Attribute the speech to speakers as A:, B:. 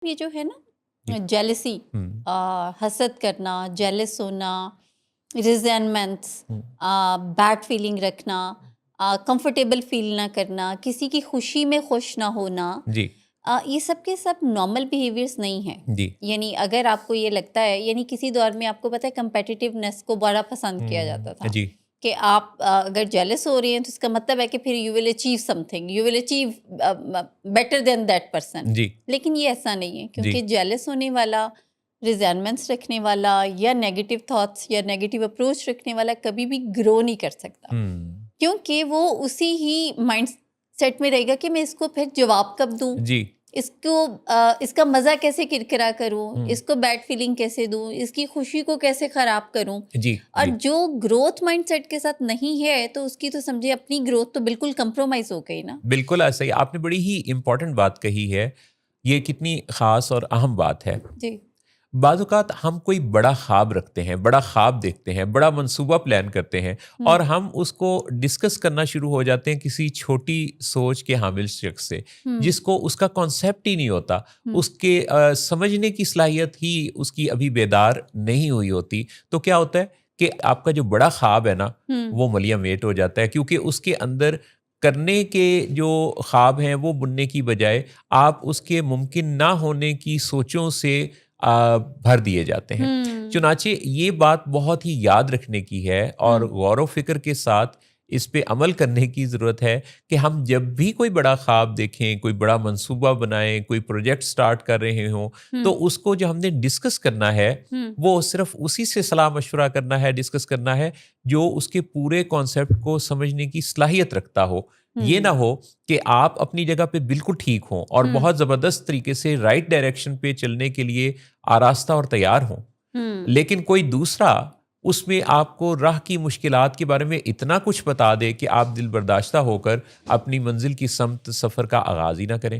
A: ये जो है
B: जी।
A: ना जेलसी, हसद करना, जेलस होना, रिजेंटमेंट्स,
B: हुँ,
A: बैड फीलिंग रखना, कंफर्टेबल फील ना करना, किसी की खुशी में खुश ना होना,
B: जी,
A: ये सब के सब नॉर्मल बिहेवियर्स नहीं है।
B: जी।
A: यानी अगर आपको ये लगता है, यानी किसी दौर में आपको पता है कंपेटिटिवनेस को बड़ा पसंद किया जाता था
B: जी,
A: कि आप अगर जेलस हो रही हैं तो इसका मतलब है कि फिर you will achieve something, you will achieve better than that person.
B: जी,
A: लेकिन ये ऐसा नहीं है,
B: जी।
A: क्योंकि जेलस होने वाला, रिजेंटमेंट्स रखने वाला या नेगेटिव थॉट्स या नेगेटिव अप्रोच रखने वाला कभी भी ग्रो नहीं कर सकता,
B: हुँ,
A: क्योंकि वो उसी ही माइंड सेट में रहेगा कि मैं इसको फिर जवाब कब दूं,
B: जी,
A: इसको इसका मज़ा कैसे किरकिरा करूं,
B: हुँ,
A: इसको बैड फीलिंग कैसे दूं, इसकी खुशी को कैसे ख़राब करूं।
B: जी,
A: और
B: जी।
A: जो ग्रोथ माइंडसेट के साथ नहीं है तो उसकी तो समझिए अपनी ग्रोथ तो बिल्कुल कंप्रोमाइज़ हो गई ना।
B: बिल्कुल ऐसा ही आपने बड़ी ही इम्पोर्टेंट बात कही है। ये कितनी ख़ास और अहम बात है।
A: जी।
B: बाज़ औक़ात हम कोई बड़ा ख़्वाब रखते हैं, बड़ा ख़्वाब देखते हैं, बड़ा मंसूबा प्लान करते हैं
A: हुँ,
B: और हम उसको डिस्कस करना शुरू हो जाते हैं किसी छोटी सोच के हामिल शख़्स से,
A: हुँ,
B: जिसको उसका कॉन्सेप्ट ही नहीं होता।
A: हुँ,
B: उसके समझने की सलाहियत ही उसकी अभी बेदार नहीं हुई होती। तो क्या होता है कि आपका जो बड़ा ख़्वाब है ना,
A: हुँ,
B: वो मलिया मेट हो जाता है, क्योंकि उसके अंदर करने के जो ख़्वाब हैं, वो बुनने की बजाय आप उसके मुमकिन ना होने की सोचों से भर दिए जाते हैं।
A: हुँ,
B: चुनांचे ये बात बहुत ही याद रखने की है और
A: हुँ,
B: गौर व फ़िक्र के साथ इस पे अमल करने की ज़रूरत है कि हम जब भी कोई बड़ा ख़्वाब देखें, कोई बड़ा मंसूबा बनाएँ, कोई प्रोजेक्ट स्टार्ट कर रहे हों, तो
A: हुँ,
B: उसको जो हमने डिस्कस करना है,
A: हुँ,
B: वो सिर्फ़ उसी से सलाह-मशवरा करना है, डिस्कस करना है, जो उसके पूरे कॉन्सेप्ट को समझने की सलाहियत रखता हो। ये ना
A: हुँ,
B: हो कि आप अपनी जगह पे बिल्कुल ठीक हों और
A: हुँ,
B: बहुत ज़बरदस्त तरीके से राइट डायरेक्शन पे चलने के लिए आरास्ता और तैयार हों।
A: हुँ,
B: लेकिन कोई दूसरा उसमें आपको राह की मुश्किलात के बारे में इतना कुछ बता दे कि आप दिल बर्दाश्ता होकर अपनी मंजिल की समत सफ़र का आगाज़ ही ना करें।